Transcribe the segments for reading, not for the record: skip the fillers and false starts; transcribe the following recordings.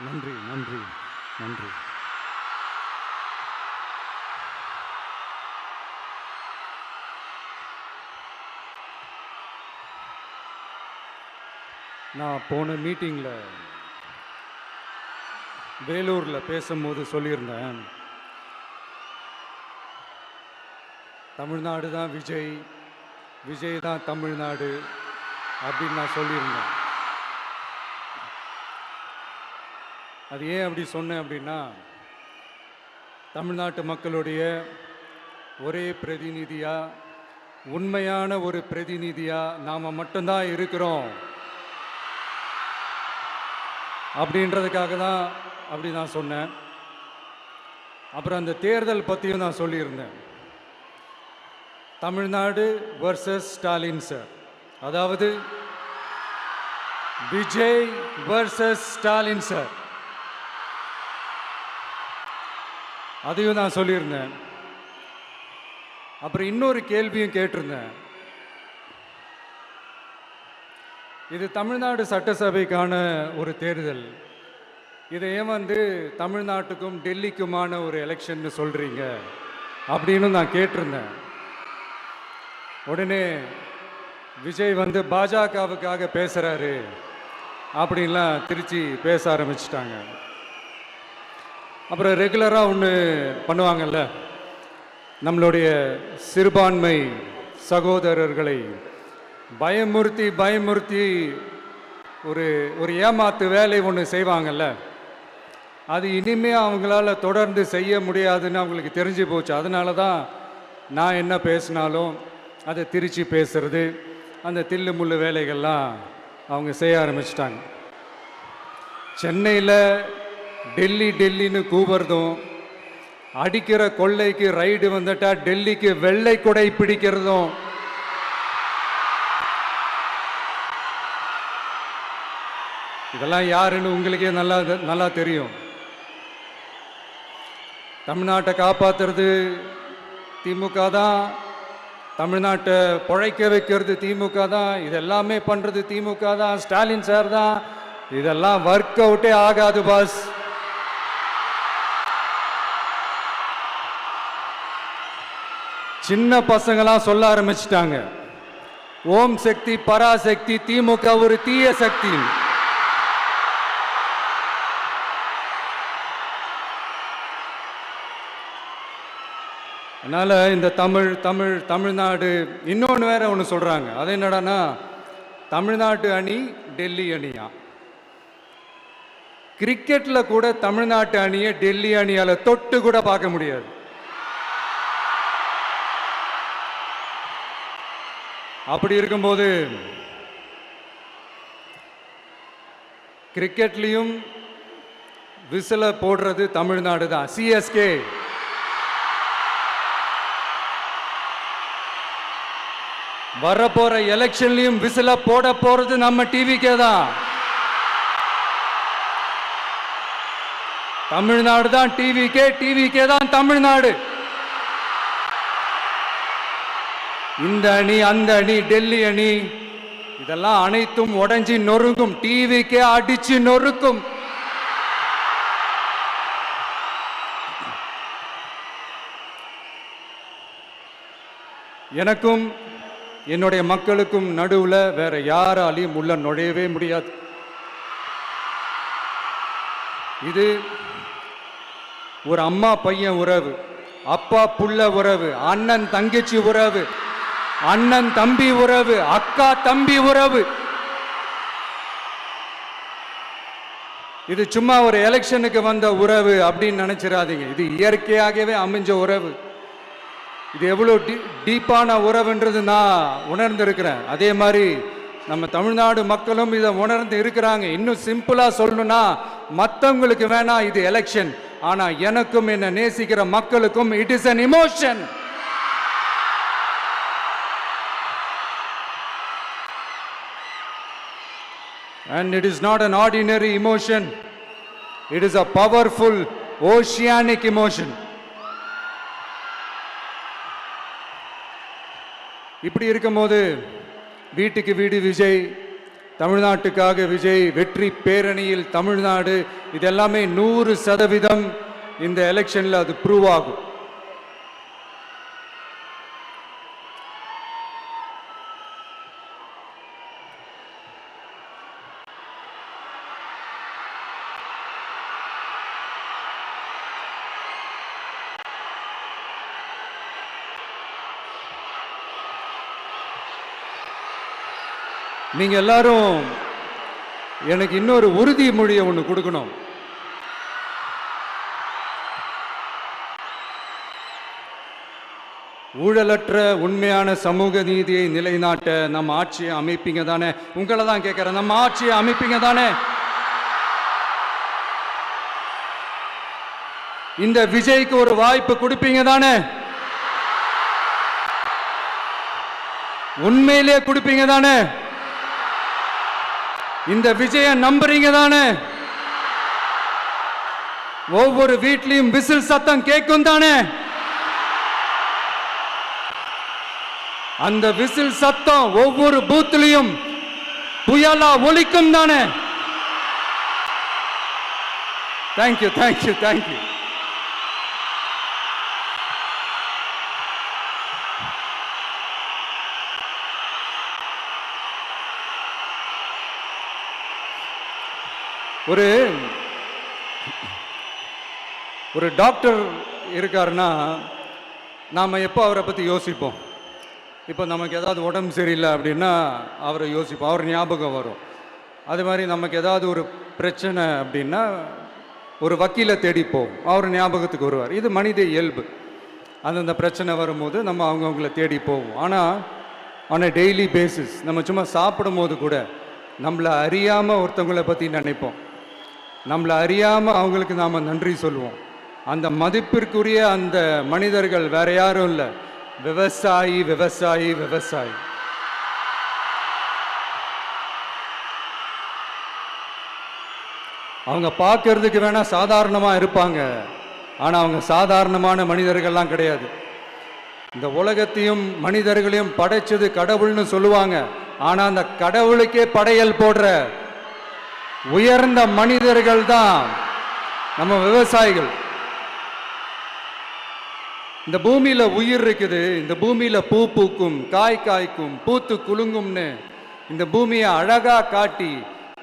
நன்றி நன்றி நன்றி. நான் போன மீட்டிங்கில் வேலூரில் பேசும்போது சொல்லியிருந்தேன், தமிழ்நாடு தான் விஜய், விஜய் தான் தமிழ்நாடு அப்படின்னு நான் சொல்லியிருந்தேன். அது ஏன் அப்படி சொன்னேன் அப்படின்னா, தமிழ்நாட்டு மக்களுடைய ஒரே பிரதிநிதியாக, உண்மையான ஒரு பிரதிநிதியாக நாம் மட்டும்தான் இருக்கிறோம் அப்படின்றதுக்காக தான் அப்படி நான் சொன்னேன். அப்புறம் அந்த தேர்தல் பற்றியும் நான் சொல்லியிருந்தேன். தமிழ்நாடு வர்சஸ் ஸ்டாலின் சார், அதாவது விஜய் வர்சஸ் ஸ்டாலின் சார், அதையும் நான் சொல்லியிருந்தேன். அப்புறம் இன்னொரு கேள்வியும் கேட்டிருந்தேன். இது தமிழ்நாடு சட்டசபைக்கான ஒரு தேர்தல், இதை ஏன் தமிழ்நாட்டுக்கும் டெல்லிக்குமான ஒரு எலெக்ஷன் சொல்கிறீங்க அப்படின்னு நான் கேட்டிருந்தேன். உடனே விஜய் பாஜகவுக்காக பேசுகிறாரு அப்படின்லாம் திருச்சி பேச ஆரம்பிச்சிட்டாங்க. அப்புறம் ரெகுலராக ஒன்று பண்ணுவாங்கல்ல, நம்மளுடைய சிறுபான்மை சகோதரர்களை பயமுறுத்தி பயமுறுத்தி ஒரு ஏமாத்து வேலை ஒன்று செய்வாங்கல்ல, அது இனிமே அவங்களால தொடர்ந்து செய்ய முடியாதுன்னு அவங்களுக்கு தெரிஞ்சு போச்சு. அதனால தான் நான் என்ன பேசினாலும் அதை திருச்சி பேசுறது, அந்த தில்லு முள்ளு வேலைகள்லாம் அவங்க செய்ய ஆரம்பிச்சிட்டாங்க. சென்னையில் டெல்லி டெல்லின்னு கூவுறதும், அடிக்கிற கொள்ளைக்கு ரைடு வந்துட்டா டெல்லிக்கு வெள்ளை கொடை பிடிக்கிறதும், இதெல்லாம் யாருன்னு உங்களுக்கே நல்லா தெரியும். தமிழ்நாட்டை காப்பாற்றுறது திமுக தான், தமிழ்நாட்டை பிழைக்க வைக்கிறது திமுக தான், இதெல்லாமே பண்ணுறது திமுக தான், ஸ்டாலின் சார் தான். இதெல்லாம் ஒர்க் அவுட்டே ஆகாது பாஸ். சின்ன பசங்களாம் சொல்ல ஆரம்பிச்சிட்டாங்க, ஓம் சக்தி பராசக்தி, திமுக ஒரு தீய சக்தி. அதனால் இந்த தமிழ்நாடு இன்னொன்று வேற ஒன்று சொல்கிறாங்க. அது என்னடான்னா, தமிழ்நாட்டு அணி டெல்லி அணியா. கிரிக்கெட்டில் கூட தமிழ்நாட்டு அணியை டெல்லி அணியால் தொட்டு கூட பார்க்க முடியாது. அப்படி இருக்கும்போது கிரிக்கெட்லையும் விசில போடுறது தமிழ்நாடு தான், சிஎஸ்கே. வரப்போற எலெக்ஷன்லையும் விசில போட போறது நம்ம டிவிக்கே தான். தமிழ்நாடு தான் டிவிக்கே, டிவிக்கே தான் தமிழ்நாடு. இந்த அணி அந்த அணி டெல்லி அணி இதெல்லாம் அனைத்தும் உடைஞ்சி நொறுங்கும், டிவிக்கே அடிச்சு நொறுக்கும். எனக்கும் என்னுடைய மக்களுக்கும் நடுவில் வேற யாராலையும் உள்ள நுழையவே முடியாது. இது ஒரு அம்மா பையன் உறவு, அப்பா புள்ள உறவு, அண்ணன் தங்கச்சி உறவு, அண்ணன் தம்பி உறவு, அக்கா தம்பி உறவு. இது சும்மா ஒரு எலெக்ஷனுக்கு வந்த உறவு அப்படின்னு நினைச்சிடாதீங்க. இது இயற்கையாகவே அமைஞ்ச உறவு. இது எவ்வளோ டீப்பான உறவுன்றது நான் உணர்ந்திருக்கிறேன். அதே மாதிரி நம்ம தமிழ்நாடு மக்களும் இதை உணர்ந்து இருக்கிறாங்க. இன்னும் சிம்பிளா சொல்லணும்னா, மற்றவங்களுக்கு வேணா இது எலெக்ஷன், ஆனா எனக்கும் என்ன நேசிக்கிற மக்களுக்கும் it is an emotion. And it is not an ordinary emotion. It is a powerful oceanic emotion. இப்படி இருக்கும்போது வீட்டுக்கு வீடு விஜய், தமிழ்நாட்டுக்காக விஜய், வெற்றி பேரணியில் தமிழ்நாடு, இதெல்லாமே 100% இந்த எலெக்ஷன்ல அது ப்ரூவ் ஆகும். நீங்க எல்லாரும் எனக்கு இன்னொரு உறுதிமொழியை ஒன்று கொடுக்கணும். ஊழலற்ற உண்மையான சமூக நீதியை நிலைநாட்ட நம்ம ஆட்சியை அமைப்பீங்க தானே? உங்களை தான் கேட்கிறேன், நம்ம ஆட்சியை அமைப்பீங்க தானே? இந்த விஜய்க்கு ஒரு வாய்ப்பு கொடுப்பீங்க தானே? உண்மையிலே கொடுப்பீங்க தானே? இந்த விஜய நம்புறீங்க தானே? ஒவ்வொரு வீட்லயும் விசில் சத்தம் கேட்கும் தானே? அந்த விசில் சத்தம் ஒவ்வொரு பூத்திலையும் புயலா ஒலிக்கும் தானே? Thank you, thank you, thank you. ஒரு டாக்டர் இருக்காருன்னா நாம் எப்போ அவரை பற்றி யோசிப்போம்? இப்போ நமக்கு ஏதாவது உடம்பு சரியில்லை அப்படின்னா அவரை யோசிப்போம், அவர் ஞாபகம் வரும். அது மாதிரி நமக்கு ஏதாவது ஒரு பிரச்சனை அப்படின்னா ஒரு வக்கீலை தேடிப்போம், அவர் ஞாபகத்துக்கு வருவார். இது மனித இயல்பு. அந்தந்த பிரச்சனை வரும்போது நம்ம அவங்கவுங்கள தேடி போவோம். ஆனால் ஆன் அ டெய்லி பேசிஸ் நம்ம சும்மா சாப்பிடும் போது கூட நம்மளை அறியாமல் ஒருத்தவங்களை பற்றி நினைப்போம். நம்மளை அறியாமல் அவங்களுக்கு நாம் நன்றி சொல்லுவோம். அந்த மதிப்பிற்குரிய அந்த மனிதர்கள் வேற யாரும் இல்லை, விவசாயி, விவசாயி, விவசாயி. அவங்க பார்க்கறதுக்கு வேணா சாதாரணமாக இருப்பாங்க, ஆனால் அவங்க சாதாரணமான மனிதர்கள்லாம் கிடையாது. இந்த உலகத்தையும் மனிதர்களையும் படைச்சது கடவுள்னு சொல்லுவாங்க, ஆனால் அந்த கடவுளுக்கே படையல் போடுற உயர்ந்த மனிதர்கள் தான் நம்ம விவசாயிகள். இந்த பூமியில உயிர் இருக்குது, இந்த பூமியில பூ பூக்கும், காய் காய்க்கும், பூத்து குலுங்கும்னு இந்த பூமியை அழகா காட்டி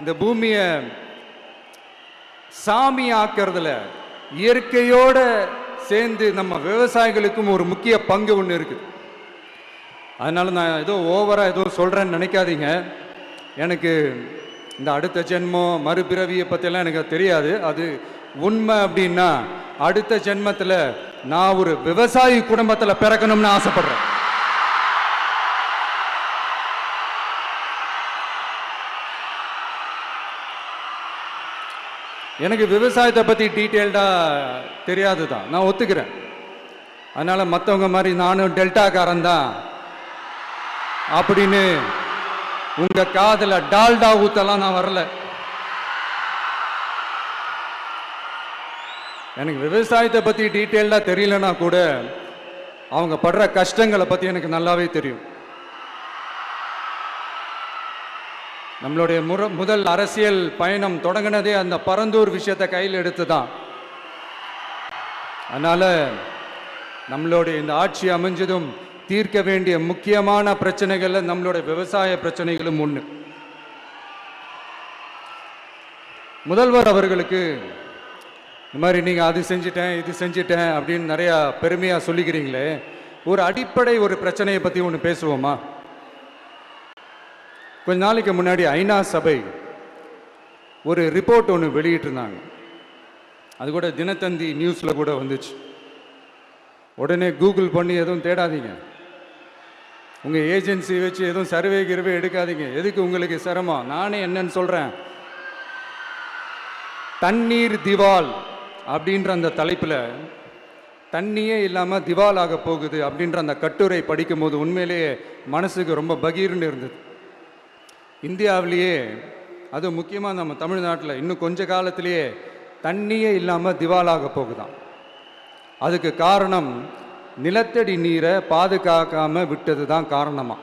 இந்த பூமியை சாமி ஆக்கிறதுல இயற்கையோட சேர்ந்து நம்ம விவசாயிகளுக்கும் ஒரு முக்கிய பங்கு ஒன்று இருக்குது. அதனால நான் ஏதோ ஓவரா ஏதோ சொல்றேன்னு நினைக்காதீங்க. எனக்கு இந்த அடுத்த ஜென்மம் மறுபிறவியை பற்றியெல்லாம் எனக்கு தெரியாது. அது உண்மை அப்படின்னா அடுத்த ஜென்மத்தில் நான் ஒரு விவசாயி குடும்பத்தில் பிறக்கணும்னு ஆசைப்படுறேன். எனக்கு விவசாயத்தை பற்றி டீட்டெயில்டாக தெரியாது தான், நான் ஒத்துக்கிறேன். அதனால் மற்றவங்க மாதிரி நானும் டெல்டாக்காரன் தான் அப்படின்னு உங்க காதல டால்டா ஊத்தலாம் நான் வரல. எனக்கு விவசாயத்தை பத்தி டீட்டெயிலா தெரியலனா கூட அவங்க படுற கஷ்டங்களை பத்தி எனக்கு நல்லாவே தெரியும். நம்மளுடைய முதல் அரசியல் பயணம் தொடங்கினதே அந்த பரந்தூர் விஷயத்தை கையில் எடுத்து தான். அதனால நம்மளுடைய இந்த ஆட்சி அமைஞ்சதும் தீர்க்க வேண்டிய முக்கியமான பிரச்சனைகள்ல நம்மளுடைய விவசாய பிரச்சனைகளும் ஒன்று. முதல்வர் அவர்களுக்கு இந்த மாதிரி நீங்கள் அது செஞ்சிட்டேன் இது செஞ்சிட்டேன் அப்படின்னு நிறையா பெருமையாக சொல்லிக்கிறீங்களே, ஒரு அடிப்படை ஒரு பிரச்சனையை பற்றி ஒன்று பேசுவோமா? கொஞ்ச நாளைக்கு முன்னாடி ஐநா சபை ஒரு ரிப்போர்ட் ஒன்று வெளியிட்டிருந்தாங்க. அது கூட தினத்தந்தி நியூஸில் கூட வந்துச்சு. உடனே கூகுள் பண்ணி எதுவும் தேடாதீங்க, உங்கள் ஏஜென்சி வச்சு எதுவும் சர்வே கிருவே எடுக்காதீங்க. எதுக்கு உங்களுக்கு சிரமம்? நானே என்னன்னு சொல்கிறேன். தண்ணீர் திவால் அப்படின்ற அந்த தலைப்பில் தண்ணியே இல்லாமல் திவால் ஆக போகுது அப்படின்ற அந்த கட்டுரை படிக்கும் போது உண்மையிலேயே மனசுக்கு ரொம்ப பகீர்னு இருந்தது. இந்தியாவிலேயே அது முக்கியமாக நம்ம தமிழ்நாட்டில் இன்னும் கொஞ்ச காலத்திலேயே தண்ணியே இல்லாமல் திவாலாக போகுதான். அதுக்கு காரணம் நிலத்தடி நீரை பாதுகாக்காமல் விட்டது தான் காரணமாக.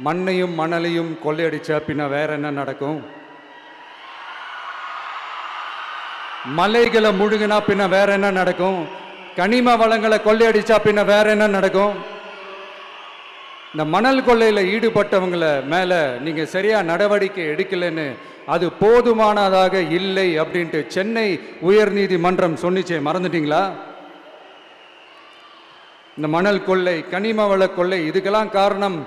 மண்ணையும் மணலையும் கொள்ளையடிச்சா பின்ன வேற என்ன நடக்கும்? மலைகளை முழுகினா பின்ன வேற என்ன நடக்கும்? கனிம வளங்களை கொள்ளையடிச்சா பின்ன வேற என்ன நடக்கும்? இந்த மணல் கொள்ளையில் ஈடுபட்டவங்களை மேல நீங்க சரியா நடவடிக்கை எடுக்கலன்னு அது போதுமானதாக இல்லை அப்படின்ட்டு சென்னை உயர்நீதிமன்றம் சொன்னிச்சே, மறந்துட்டீங்களா? இந்த மணல் கொள்ளை, கனிம வள கொள்ளை, இதுக்கெல்லாம் காரணம்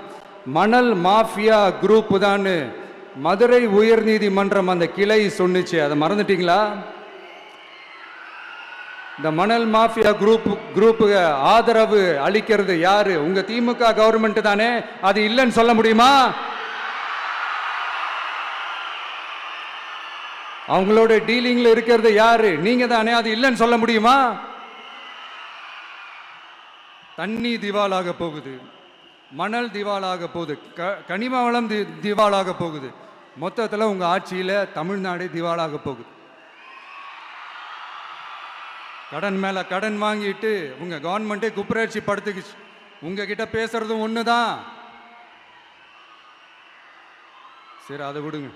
மணல் மாஃபியா குரூப் தான் மதுரை உயர்நீதிமன்றம் அந்த கிளை சொன்னிச்சு. அதை மறந்துட்டீங்களா? இந்த மணல் மாஃபியா குரூப்புக்கு ஆதரவு அளிக்கிறது யாரு? உங்க திமுக கவர்மெண்ட் தானே. அது இல்லைன்னு சொல்ல முடியுமா? அவங்களோட டீலிங்ல இருக்கிறது யாரு? நீங்க தானே. அது இல்லைன்னு சொல்ல முடியுமா? தண்ணி திவாலாக போகுது, மணல் திவாலாக போகுது, கனிம வளம் திவாலாக போகுது. மொத்தத்தில் உங்க ஆட்சியில தமிழ்நாடு திவாலாக போகுது. கடன் மேல கடன் வாங்கிட்டு உங்க கவர்மெண்ட்டே குப்பராட்சி படுத்துக்குச்சு. உங்ககிட்ட பேசுறதும் ஒண்ணுதான். சரி, அதை விடுங்க.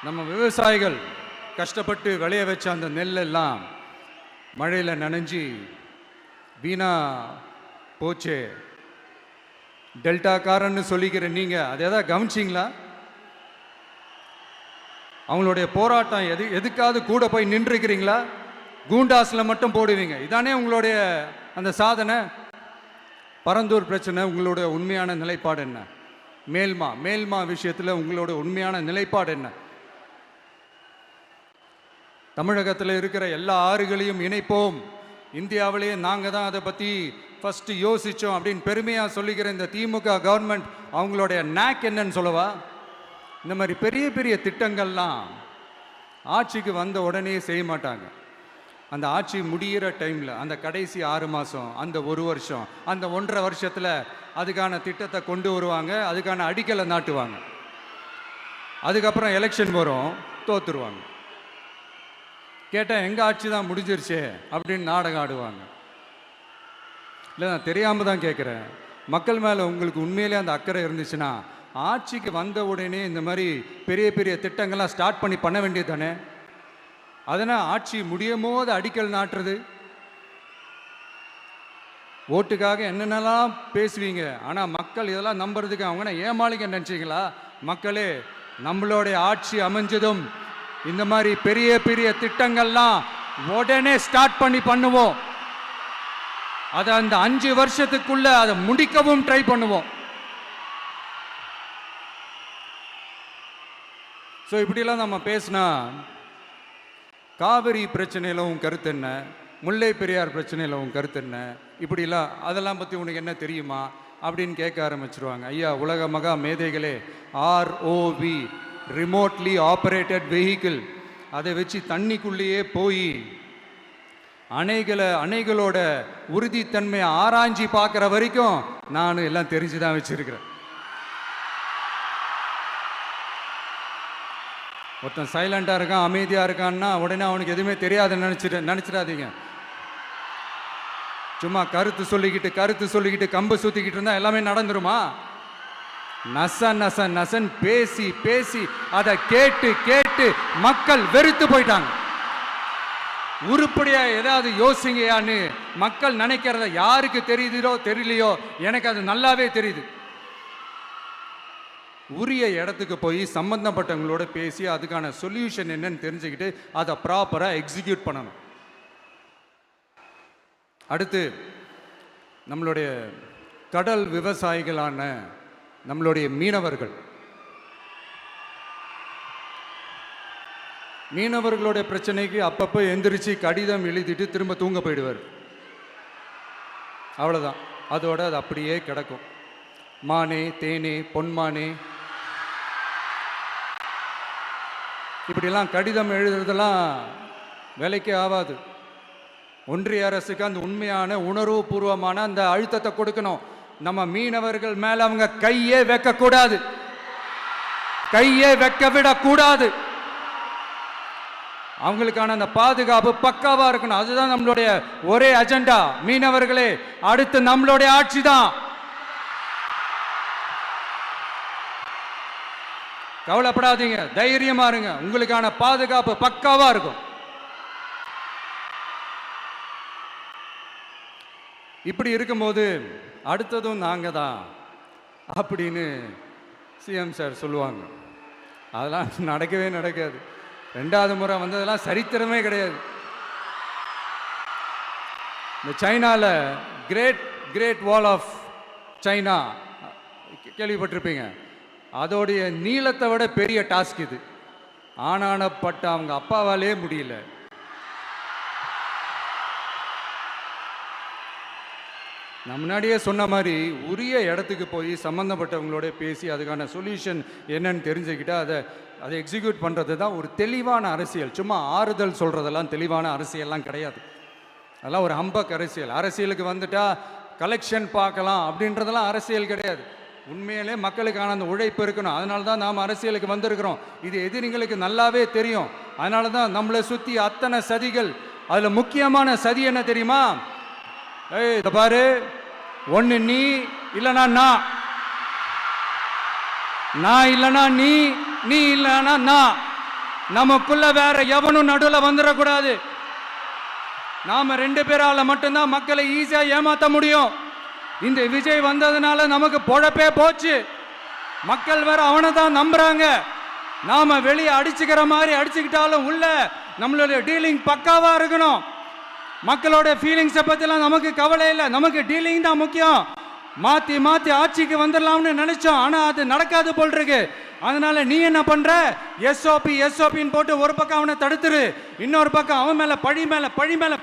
நம்ம விவசாயிகள் கஷ்டப்பட்டு விளைய வச்ச அந்த நெல்லெல்லாம் மழையில் நனைஞ்சி வீணா போச்சே. டெல்டாக்காரன்னு சொல்லிக்கிற நீங்க அதை எதாவது கவனிச்சிங்களா? அவங்களுடைய போராட்டம் எதுக்காவது கூட போய் நின்றுக்கிறீங்களா? கூண்டாஸில் மட்டும் போடுவீங்க. இதானே உங்களுடைய அந்த சாதனை. பரந்தூர் பிரச்சனை, உங்களுடைய உண்மையான நிலைப்பாடு என்ன? மேல்மா விஷயத்தில் உங்களோட உண்மையான நிலைப்பாடு என்ன? தமிழகத்தில் இருக்கிற எல்லா ஆறுகளையும் இணைப்போம், இந்தியாவிலேயே நாங்கள் தான் அதை பற்றி ஃபஸ்ட்டு யோசித்தோம் அப்படின்னு பெருமையாக சொல்லிக்கிற இந்த திமுக கவர்மெண்ட் அவங்களுடைய நாக் என்னன்னு சொல்லவா? இந்த மாதிரி பெரிய பெரிய திட்டங்கள்லாம் ஆட்சிக்கு வந்த உடனே செய்ய மாட்டாங்க. அந்த ஆட்சி முடிகிற டைமில், அந்த கடைசி 6 மாதம், அந்த 1 வருஷம், அந்த 1.5 வருஷத்தில் அதுக்கான திட்டத்தை கொண்டு வருவாங்க, அதுக்கான அடிக்கலை நாட்டுவாங்க. அதுக்கப்புறம் எலெக்ஷன் வரும், தோத்துருவாங்க. கேட்டால் எங்கள் ஆட்சி தான் முடிஞ்சிருச்சே அப்படின்னு நாடகம் ஆடுவாங்க. இல்லை, நான் தெரியாமல் தான் கேட்குறேன். மக்கள் மேலே உங்களுக்கு உண்மையிலே அந்த அக்கறை இருந்துச்சுன்னா ஆட்சிக்கு வந்த உடனே இந்த மாதிரி பெரிய பெரிய திட்டங்கள்லாம் ஸ்டார்ட் பண்ண வேண்டியது தானே. அதனால் ஆட்சி முடியும் போது அடிக்கல் நாட்டுறது. ஓட்டுக்காக என்னென்னலாம் பேசுவீங்க, ஆனால் மக்கள் இதெல்லாம் நம்புறதுக்கு அவங்க ஏமாளிங்க நினச்சிங்களா? மக்களே, நம்மளுடைய ஆட்சி அமைஞ்சதும் இந்த மாதிரி பெரிய பெரிய திட்டங்கள்லாம் உடனே ஸ்டார்ட் பண்ணுவோம். அதை அந்த 5 வருஷத்துக்குள்ள அதை முடிக்கவும் ட்ரை பண்ணுவோம். ஸோ இப்படிலாம் நம்ம பேசினா காவிரி பிரச்சனையில் உன் கருத்து என்ன, முல்லை பெரியார் பிரச்சனையில் உன் கருத்து என்ன, இப்படிலாம் அதெல்லாம் பற்றி உனக்கு என்ன தெரியுமா அப்படின்னு கேட்க ஆரம்பிச்சிருவாங்க. ஐயா, உலக மகா மேதைகளே, ROV, ரிமோட்லி ஆப்ரேட்டட் வெஹிக்கிள், அதை வச்சு தண்ணிக்குள்ளேயே போய் அணைகளோட உறுதித்தன்மையை ஆராய்ச்சி பார்க்குற வரைக்கும் நான் எல்லாம் தெரிஞ்சு தான் வச்சிருக்கிறேன். ஒருத்தன் சைலண்டாக இருக்கான், அமைதியாக இருக்கான்னா உடனே அவனுக்கு எதுவுமே தெரியாதுன்னு நினச்சிடாதீங்க. சும்மா கருத்து சொல்லிக்கிட்டு கம்பு சுற்றிக்கிட்டு இருந்தால் எல்லாமே நடந்துருமா? நசன் பேசி அதை கேட்டு மக்கள் வெறுத்து போயிட்டாங்க. உருப்படியா ஏதாவது யோசிங்கயான்னு மக்கள் நினைக்கிறத யாருக்கு தெரியுதோ தெரியலையோ, எனக்கு அது நல்லாவே தெரியுது. உரிய இடத்துக்கு போய் சம்பந்தப்பட்டவங்களோட பேசி அதுக்கான சொல்யூஷன் என்னன்னு தெரிஞ்சுக்கிட்டு அதை ப்ராப்பராக எக்ஸிக்யூட் பண்ணணும். அடுத்து, நம்மளுடைய கடல் விவசாயிகளான நம்மளுடைய மீனவர்களுடைய பிரச்சனைக்கு அப்பப்போ எந்திரிச்சு கடிதம் எழுதிட்டு திரும்ப தூங்க போயிடுவார். அவ்வளோதான், அதோட அது அப்படியே கிடக்கும். மானே, தேனே, பொன்மானே, இப்படிலாம் கடிதம் எழுதுறதெல்லாம் வேலைக்கே ஆகாது. ஒன்றிய அரசுக்கு அந்த உண்மையான உணர்வுபூர்வமான அந்த அழுத்தத்தை கொடுக்கணும். நம்ம மீனவர்கள் மேல அவங்க கையே வைக்கக்கூடாது, கையே வைக்க விடக்கூடாது. அவங்களுக்கான அந்த பாதுகாப்பு பக்காவா இருக்கணும். அதுதான் நம்மளுடைய ஒரே அஜெண்டா. மீனவர்களே, அடுத்து நம்மளுடைய ஆட்சி தான். கவலைப்படாதீங்க, தைரியமா இருங்க. உங்களுக்கான பாதுகாப்பு பக்காவா இருக்கும். இப்படி இருக்கும்போது அடுத்ததும் நாங்க தான் அப்படின்னு சிஎம் சார் சொல்லுவாங்க. அதெல்லாம் நடக்கவே நடக்காது. 2வது முறை வந்ததெல்லாம் சரித்திரமே கிடையாது. இந்த சைனாவில் கிரேட் வால் ஆஃப் சைனா கேள்விப்பட்டிருப்பீங்க. அதோடைய நீளத்தை விட பெரிய டாஸ்க் இது. ஆனானப்பட்ட அவங்க அப்பாவாலே முடியல. நான் முன்னாடியே சொன்ன மாதிரி உரிய இடத்துக்கு போய் சம்மந்தப்பட்டவங்களோட பேசி அதுக்கான சொல்யூஷன் என்னன்னு தெரிஞ்சுக்கிட்டா அதை எக்ஸிக்யூட் பண்ணுறது தான் ஒரு தெளிவான அரசியல். சும்மா ஆறுதல் சொல்கிறதெல்லாம் தெளிவான அரசியல்லாம் கிடையாது. அதெல்லாம் ஒரு ஹம்பக் அரசியல். அரசியலுக்கு வந்துட்டா கலெக்ஷன் பார்க்கலாம் அப்படின்றதெல்லாம் அரசியல் கிடையாது. உண்மையிலே மக்களுக்கான அந்த உழைப்பு இருக்கணும். அதனால தான் நாம் அரசியலுக்கு வந்திருக்கிறோம். இது எதிரிங்களுக்கு நல்லாவே தெரியும். அதனால தான் நம்மளை சுற்றி அத்தனை சதிகள். அதில் முக்கியமான சதி என்ன தெரியுமா? இத பாரு, ஒன்று நீ இல்லைனா நான் இல்லைனா நீ இல்லைனா நான். நமக்குள்ள வேற எவனும் நடுவில் வந்துடக்கூடாது. நாம 2 பேரால மட்டும்தான் மக்களை ஈஸியா ஏமாற்ற முடியும். இந்த விஜய் வந்ததுனால நமக்கு பொழப்பே போச்சு. மக்கள் வேற அவனை தான் நம்புறாங்க. நாம வெளியே அடிச்சுக்கிற மாதிரி அடிச்சுக்கிட்டாலும் உள்ள நம்மளுடைய டீலிங் பக்காவா இருக்கணும். மக்களோட ஃபீலிங்ஸை பற்றிலாம் நமக்கு கவலை இல்லை. நமக்கு டீலிங் தான் முக்கியம். மாற்றி ஆட்சிக்கு வந்துடலாம்னு நினைச்சோம். ஆனால் அது நடக்காது போல் இருக்கு. அதனால நீ என்ன பண்ற? எஸ்ஓபின்னு போட்டு ஒரு பக்கம் அவனை தடுத்துரு, இன்னொரு பக்கம் அவன் மேல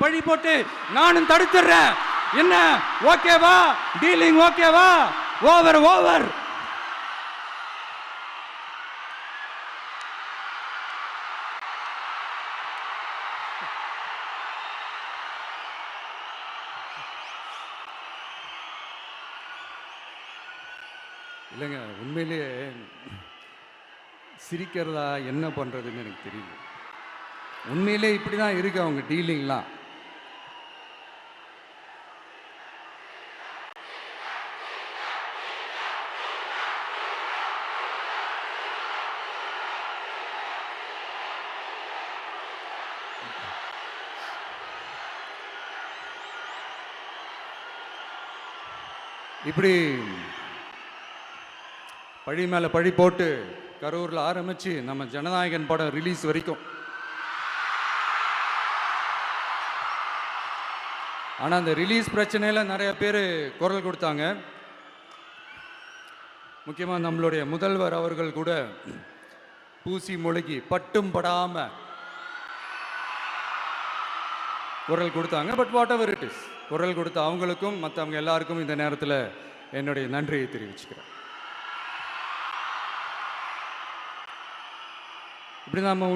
பழி போட்டு நானும் தடுத்துடுறேன். என்ன ஓகேவா? டீலிங் ஓகேவா? ஓவர். இல்லைங்க, உண்மையிலேயே சிரிக்கிறதா என்ன பண்ணுறதுன்னு எனக்கு தெரியல. உண்மையிலே இப்படி தான் இருக்கு அவங்க டீலிங்லாம். இப்படி பழி மேலே பழி போட்டு கரூரில் ஆரம்பித்து நம்ம ஜனநாயகன் படம் ரிலீஸ் வரைக்கும். ஆனால் அந்த ரிலீஸ் பிரச்சனையில் நிறைய பேர் குரல் கொடுத்தாங்க. முக்கியமாக நம்மளுடைய முதல்வர் அவர்கள் கூட பூசி மொழிகி பட்டும் படாமல் குரல் கொடுத்தாங்க. But what ever it is, குரல் கொடுத்த அவங்களுக்கும் மற்றவங்க எல்லாருக்கும் இந்த நேரத்தில் என்னுடைய நன்றியை தெரிவிச்சுக்கிறேன். இப்படி நம்ம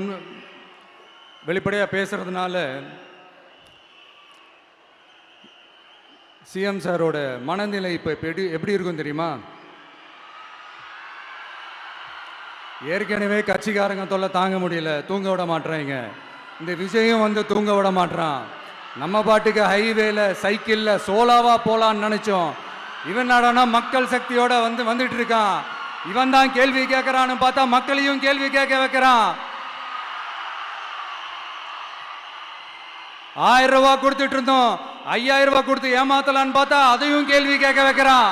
வெளிப்படையாக பேசுறதுனால சிஎம் சாரோட மனநிலை இப்போ எப்படி இருக்கும் தெரியுமா? ஏற்கனவே கட்சிக்காரங்க தொல்லை தாங்க முடியல, தூங்க விட மாட்டேறாங்க. இந்த விஜயம் வந்து தூங்க விட மாட்டான். நம்ம பாட்டுக்கு ஹைவேல சைக்கிளில் சோலாவா போலான்னு நினைச்சோம். இவன் நாடானா மக்கள் சக்தியோட வந்துட்டு இருக்கான். இவன் தான் கேள்வி கேட்கறான்னு பார்த்தா மக்களையும் கேள்வி கேட்க வைக்கிறான். 1000 ரூபாய் கொடுத்துட்டு இருந்தோம், 5000 ரூபாய் கொடுத்து ஏமாத்தலான்னு பார்த்தா அதையும் கேள்வி கேட்க வைக்கிறான்.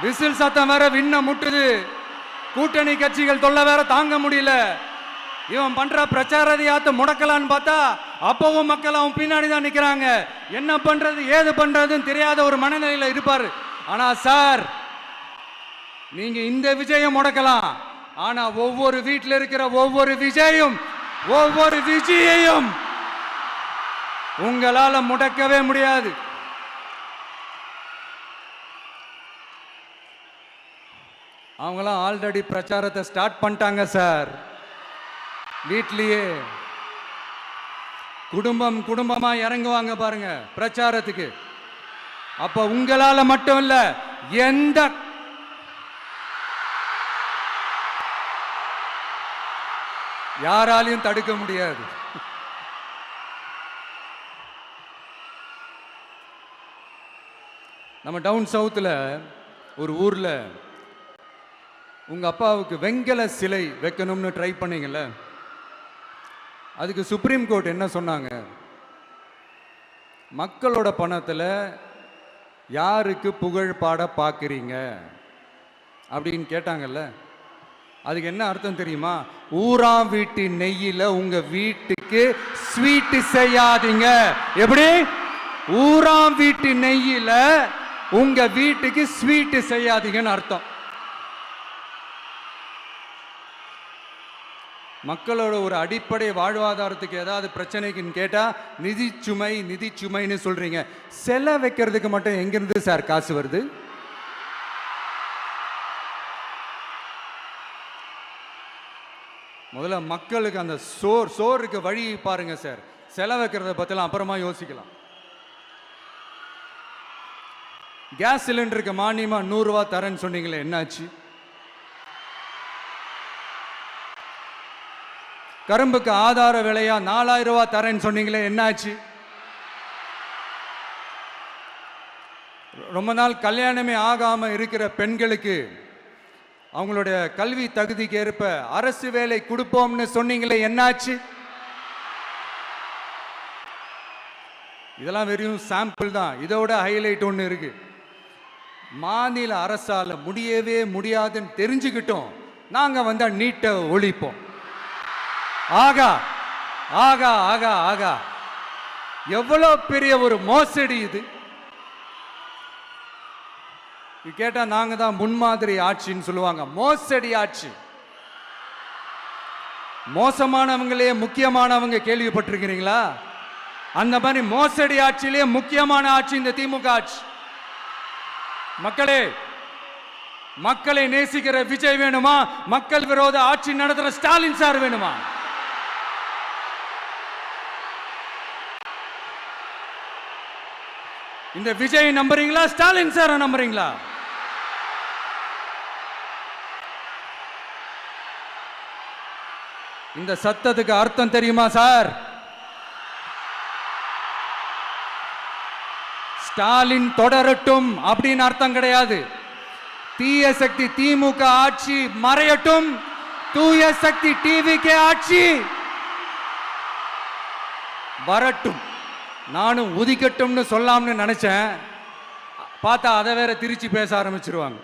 விசில் சத்தம் வேற விண்ண முட்டுது. கூட்டணி கட்சிகள் தொல்லை வேற தாங்க முடியல. இவன் பண்ற பிரச்சாரத்தையாத்த முடக்கலான்னு பார்த்தா அப்பவும் மக்கள் அவன் பின்னாடி தான் நிக்கிறாங்க. என்ன பண்றது ஏது பண்றதுன்னு தெரியாத ஒரு மனநிலையில இருப்பாரு. ஆனா சார், நீங்க இந்த விஜயம் முடக்கலாம். ஆனா ஒவ்வொரு வீட்டில் இருக்கிற ஒவ்வொரு விஜயையும் உங்களால முடக்கவே முடியாது. அவங்களாம் ஆல்ரெடி பிரச்சாரத்தை ஸ்டார்ட் பண்ணிட்டாங்க சார். வீட்லயே குடும்பமா இறங்குவாங்க பாருங்க பிரச்சாரத்துக்கு. அப்ப உங்களால மட்டும் இல்ல, யாராலையும் தடுக்க முடியாது. நம்ம டவுன் சவுத்தில் ஒரு ஊர்ல உங்க அப்பாவுக்கு வெங்கல சிலை வைக்கணும்னு ட்ரை பண்ணீங்கல்ல, அதுக்கு சுப்ரீம் கோர்ட் என்ன சொன்னாங்க? மக்களோட பணத்தில் யாருக்கு புகழ் பாட பார்க்குறீங்க அப்படின்னு கேட்டாங்கல்ல. அதுக்கு என்ன அர்த்தம் தெரியுமா? ஊராம் வீட்டு நெய்யில உங்க வீட்டுக்கு ஸ்வீட் செய்யாதீங்க. எப்படி? ஊராம் வீட்டு நெய்யில உங்க வீட்டுக்கு ஸ்வீட் செய்யாதீங்கன்னு அர்த்தம். மக்களோட ஒரு அடிப்படை வாழ்வாதாரத்துக்கு ஏதாவது பிரச்சனைக்குன்னு கேட்டா நிதி சுமைன்னு சொல்றீங்க. செலை வைக்கிறதுக்கு மட்டும் எங்கிருந்து சார் காசு வருது? முதல்ல மக்களுக்கு அந்த சோறுக்கு வழி பாருங்க சார். செலை வைக்கிறத பத்திலாம் அப்புறமா யோசிக்கலாம். கேஸ் சிலிண்டருக்கு மானியமா 100 ரூபாய் தரேன்னு சொன்னீங்களே, என்னாச்சு? கரும்புக்கு ஆதார விலையா 4000 ரூபாய் தரேன்னு சொன்னீங்களே, என்னாச்சு? ரொம்ப நாள் கல்யாணமே ஆகாம இருக்கிற பெண்களுக்கு அவங்களுடைய கல்வி தகுதிக்கு ஏற்ப அரசு வேலை கொடுப்போம்னு சொன்னீங்களே, என்னாச்சு? இதெல்லாம் வெறும் சாம்பிள் தான். இதோட ஹைலைட் ஒன்று இருக்கு. மாநில அரசால முடியவே முடியாதுன்னு தெரிஞ்சுக்கிட்டோம், நாங்க வந்தா நீட்டை ஒழிப்போம். ஆகா ஆகா ஆகா ஆகா, எவ்வளவு பெரிய ஒரு மோசடி இது! கேட்டா நாங்க தான் முன்மாதிரி ஆட்சின்னு சொல்லுவாங்க. மோசடி ஆட்சி. மோசமானவங்களே முக்கியமானவங்க கேள்விப்பட்டிருக்கிறீங்களா? அந்த மாதிரி மோசடி ஆட்சியிலே முக்கியமான ஆட்சி இந்த திமுக ஆட்சி. மக்களே, மக்களை நேசிக்கிற விஜய் வேணுமா? மக்கள் விரோத ஆட்சி நடத்துற ஸ்டாலின் சார் வேணுமா? இந்த விஜய் நம்புறீங்களா, ஸ்டாலின் சார் நம்புறீங்களா? இந்த சத்தத்துக்கு அர்த்தம் தெரியுமா சார்? ஸ்டாலின் தொடரட்டும் அப்படின்னு அர்த்தம் கிடையாது. தீய சக்தி திமுக ஆட்சி மறையட்டும், தூய சக்தி டிவிகே ஆட்சி வரட்டும். நானும் உதிக்கட்டும்னு சொல்லாம்னு நினைச்சேன், பார்த்தா அதை வேற திருச்சி பேச ஆரம்பிச்சிருவாங்க.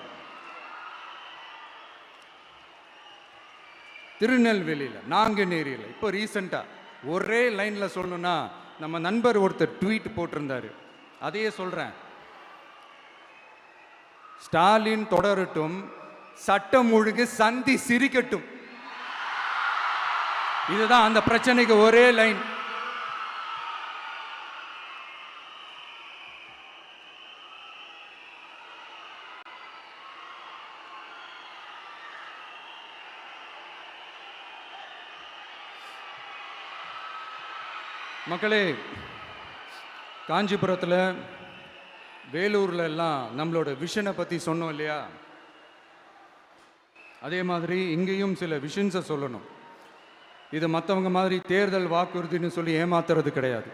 திருநெல்வேலியில், நாங்குநேரியில் இப்போ ரீசெண்டா ஒரே லைன்ல சொல்லணும்னா, நம்ம நண்பர் ஒருத்தர் ட்வீட் போட்டிருந்தாரு, அதையே சொல்றேன். ஸ்டாலின் தொடரட்டும், சட்டம் ஒழுங்கு சந்தி சிரிக்கட்டும். இதுதான் அந்த பிரச்சனைக்கு ஒரே லைன். மக்களே, காஞ்சிபுரத்தில், வேலூர்ல எல்லாம் நம்மளோட விஷனை பற்றி சொன்னோம் இல்லையா? அதே மாதிரி இங்கேயும் சில விஷன்ஸை சொல்லணும். இது மற்றவங்க மாதிரி தேர்தல் வாக்குறுதின்னு சொல்லி ஏமாத்துறது கிடையாது.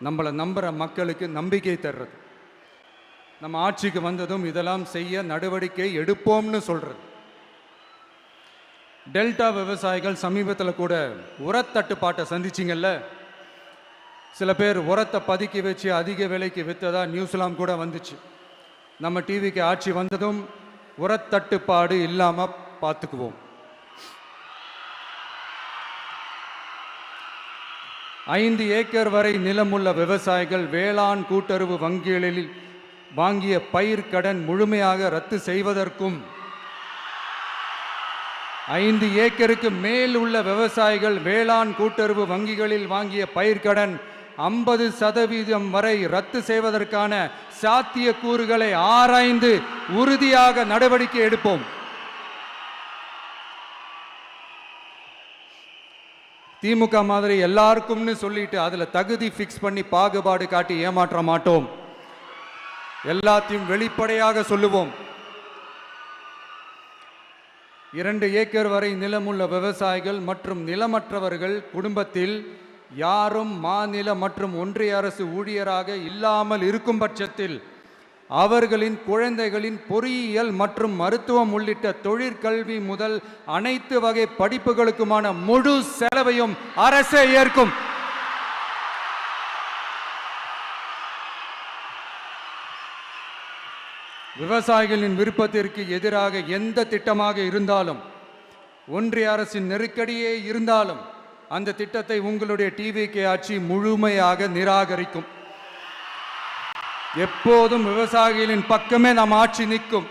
நம்மளை நம்புகிற மக்களுக்கு நம்பிக்கை தர்றது. நம்ம ஆட்சிக்கு வந்ததும் இதெல்லாம் செய்ய நடவடிக்கை எடுப்போம்னு சொல்றது. டெல்டா விவசாயிகள் சமீபத்தில் கூட உரத்தட்டுப்பாட்டை சந்திச்சிங்கல்ல. சில பேர் உரத்தை பதுக்கி வச்சு அதிக விலைக்கு விற்றதா நியூஸ்லாம் கூட வந்துச்சு. நம்ம டிவிக்கு ஆட்சி வந்ததும் உரத்தட்டுப்பாடு இல்லாம பார்த்துக்குவோம். 5 ஏக்கர் வரை நிலமுள்ள விவசாயிகள் வேளாண் கூட்டுறவு வங்கிகளில் வாங்கிய பயிர் கடன் முழுமையாக ரத்து செய்வதற்கும், 5 ஏக்கருக்கு மேல் உள்ள விவசாயிகள் வேளாண் கூட்டுறவு வங்கிகளில் வாங்கிய பயிர்க்கடன் 50% வரை ரத்து செய்வதற்கான சாத்திய கூறுகளை ஆராய்ந்து உறுதியாக நடவடிக்கை எடுப்போம். திமுக மாதிரி எல்லாருக்கும்னு சொல்லிட்டு அதுல தகுதி ஃபிக்ஸ் பண்ணி பாகுபாடு காட்டி ஏமாற்ற மாட்டோம். எல்லாத்தையும் வெளிப்படையாக சொல்லுவோம். 2 ஏக்கர் வரை நிலமுள்ள விவசாயிகள் மற்றும் நிலமற்றவர்கள் குடும்பத்தில் யாரும் மாநில மற்றும் ஒன்றிய அரசு ஊழியராக இல்லாமல் இருக்கும் பட்சத்தில் அவர்களின் குழந்தைகளின் பொறியியல் மற்றும் மருத்துவம் உள்ளிட்ட தொழிற்கல்வி முதல் அனைத்து வகை படிப்புகளுக்குமான முழு செலவையும் அரசே ஏற்கும். விவசாயிகளின் விருப்பத்திற்கு எதிராக எந்த திட்டமாக இருந்தாலும், ஒன்றிய அரசின் நெருக்கடியே இருந்தாலும் அந்த திட்டத்தை உங்களுடைய டிவிகே ஆட்சி முழுமையாக நிராகரிக்கும். எப்போதும் விவசாயிகளின் பக்கமே நம் ஆட்சி நிற்கும்.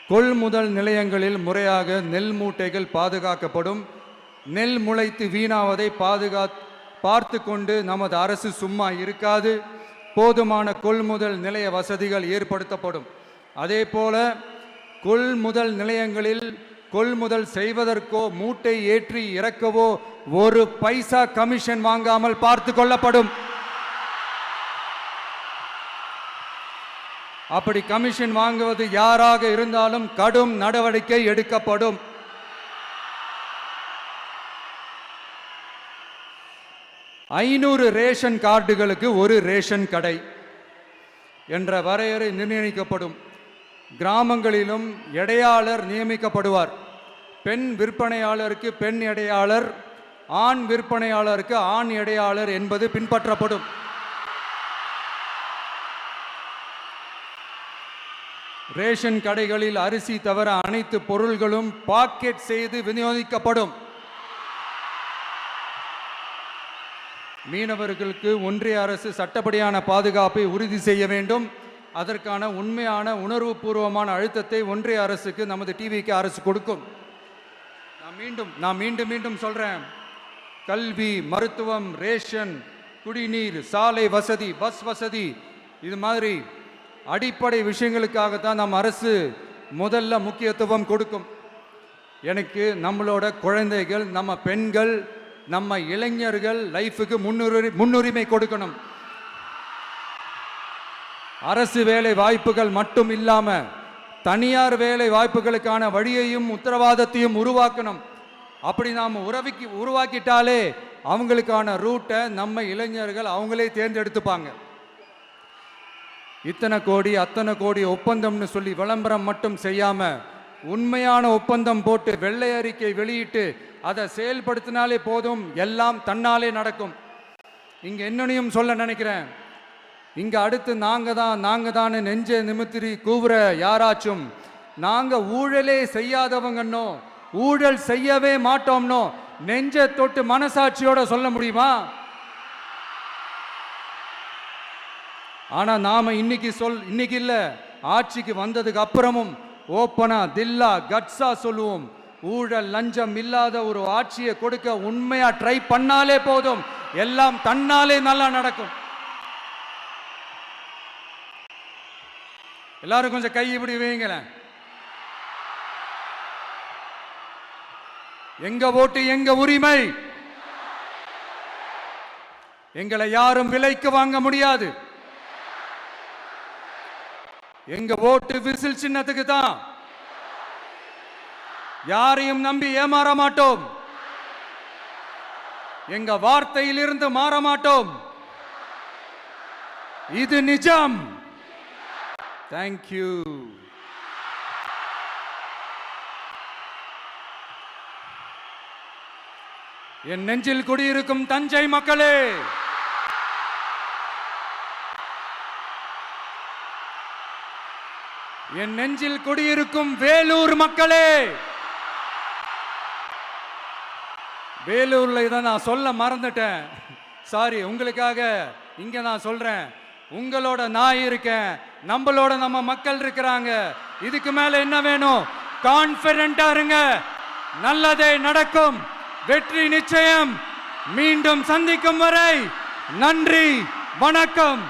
கொள்முதல் நிலையங்களில் முறையாக நெல் மூட்டைகள் பாதுகாக்கப்படும். நெல் முளைத்து வீணாவதை பார்த்து கொண்டு நமது அரசு சும்மா இருக்காது. போதுமான கொள்முதல் நிலைய வசதிகள் ஏற்படுத்தப்படும். அதே போல கொள்முதல் நிலையங்களில் கொள்முதல் செய்வதற்கோ மூட்டை ஏற்றி இறக்கவோ ஒரு பைசா கமிஷன் வாங்காமல் பார்த்து கொள்ளப்படும். அப்படி கமிஷன் வாங்குவது யாராக இருந்தாலும் கடும் நடவடிக்கை எடுக்கப்படும். ஐநூறு ரேஷன் கார்டுகளுக்கு ஒரு ரேஷன் கடை என்ற வரையறை நிர்ணயிக்கப்படும். கிராமங்களிலும் எடையாளர் நியமிக்கப்படுவார். பெண் விற்பனையாளருக்கு பெண் எடையாளர், ஆண் விற்பனையாளருக்கு ஆண் எடையாளர் என்பது பின்பற்றப்படும். ரேஷன் கடைகளில் அரிசி தவிர அனைத்து பொருள்களும் பாக்கெட் செய்து விநியோகிக்கப்படும். மீனவர்களுக்கு ஒன்றிய அரசு சட்டப்படியான பாதுகாப்பை உறுதி செய்ய வேண்டும். அதற்கான உண்மையான உணர்வுபூர்வமான அழுத்தத்தை ஒன்றிய அரசுக்கு நமது டிவிக்கு அரசு கொடுக்கும். நான் மீண்டும் சொல்றேன், கல்வி, மருத்துவம், ரேஷன், குடிநீர், சாலை வசதி, பஸ் வசதி, இது மாதிரி அடிப்படை விஷயங்களுக்காகத்தான் நம் அரசு முதல்ல முக்கியத்துவம் கொடுக்கும். எனக்கு நம்மளோட குழந்தைகள், நம்ம பெண்கள், நம்ம இளைஞர்கள் லைஃபுக்கு முன்னுரிமை கொடுக்கணும். அரசு வேலை வாய்ப்புகள் மட்டும் இல்லாம தனியார் வேலை வாய்ப்புகளுக்கான வழியையும் உத்தரவாதத்தையும் உருவாக்கணும். அப்படி நாம் உருவாக்கிட்டாலே அவங்களுக்கான ரூட்டை நம்ம இளைஞர்கள் அவங்களே தேர்ந்தெடுத்துப்பாங்க. இத்தனை கோடி அத்தனை கோடி ஒப்பந்தம்னு சொல்லி விளம்பரம் மட்டும் செய்யாம உண்மையான ஒப்பந்தம் போட்டு வெள்ளை அறிக்கை வெளியிட்டு அதை செயல்படுத்தினாலே போதும், எல்லாம் தன்னாலே நடக்கும். இங்க என்னனையும் சொல்ல நினைக்கிறேன், இங்க அடுத்து நாங்க தான் நெஞ்சை நிமித்திரி கூவுற யாராச்சும் நாங்க ஊழலே செய்யாதவங்கன்னோ ஊழல் செய்யவே மாட்டோம்னோ நெஞ்சை தொட்டு மனசாட்சியோட சொல்ல முடியுமா? ஆனா நாம இன்னைக்கு இல்ல, ஆட்சிக்கு வந்ததுக்கு அப்புறமும் ஓப்பனா தில்லா கட்ஸா சொல்லுவோம், ஊழல் லஞ்சம் இல்லாத ஒரு ஆட்சியை கொடுக்க உண்மையா ட்ரை பண்ணாலே போதும், எல்லாம் தன்னாலே நல்லா நடக்கும். எல்லாரும் கொஞ்சம் கை இப்படி வைங்களேன். எங்க ஓட்டு எங்க உரிமை, எங்களை யாரும் விலைக்கு வாங்க முடியாது. எங்க ஓட்டு விசில் சின்னத்துக்கு தான். யாரையும் நம்பி ஏமாற மாட்டோம். எங்க வார்த்தையிலிருந்து மாற மாட்டோம். இது நிஜம். தேங்க்யூ. என் நெஞ்சில் குடியிருக்கும் தஞ்சை மக்களே, என் நெஞ்சில் குடியிருக்கும் வேலூர் மக்களே, வேலூர்ல இதை நான் சொல்ல மறந்துட்டேன், சாரி. உங்களுக்காக இங்க நான் சொல்றேன், உங்களோட நான் இருக்கேன், நம்மளோட நம்ம மக்கள் இருக்கிறாங்க. இதுக்கு மேல என்ன வேணும்? கான்பிடென்ட்டா இருங்க, நல்லதே நடக்கும், வெற்றி நிச்சயம். மீண்டும் சந்திக்கும் வரை நன்றி, வணக்கம்.